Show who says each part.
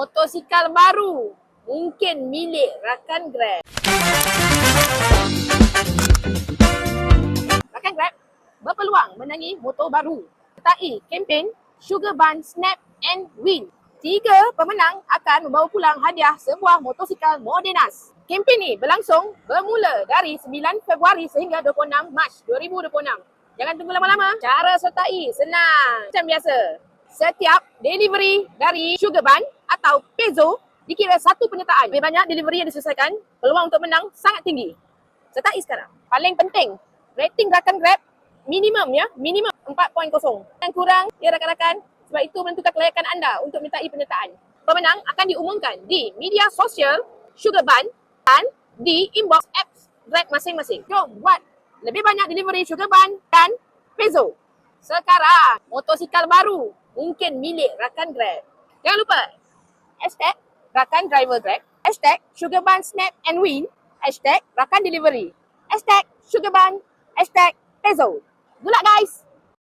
Speaker 1: Motosikal baru mungkin milik rakan Grab. Rakan Grab berpeluang menangi motor baru. Sertai kempen Sugar Bun, Snap and Win. 3 pemenang akan membawa pulang hadiah sebuah motosikal Modenas. Kempen ni berlangsung bermula dari 9 Februari sehingga 26 Mac 2026. Jangan tunggu lama-lama. Cara sertai senang. Macam biasa. Setiap delivery dari Sugar Bun atau Pezo dikira satu penyertaan. Lebih banyak delivery yang diselesaikan, peluang untuk menang sangat tinggi. Sertai sekarang. Paling penting, rating rakan Grab minimum 4.0. Yang kurang ya rakan-rakan, sebab itu menentukan kelayakan anda untuk menyertai penyertaan. Pemenang akan diumumkan di media sosial Sugar Bun dan di inbox apps Grab masing-masing. Jom buat lebih banyak delivery Sugar Bun dan Pezo. Sekarang, motosikal baru mungkin milik rakan Grab. Jangan lupa, hashtag rakan driver Grab, hashtag Sugar Bun, Snap and Win, hashtag rakan delivery, hashtag Sugar Bun, hashtag Pezo. Good luck guys!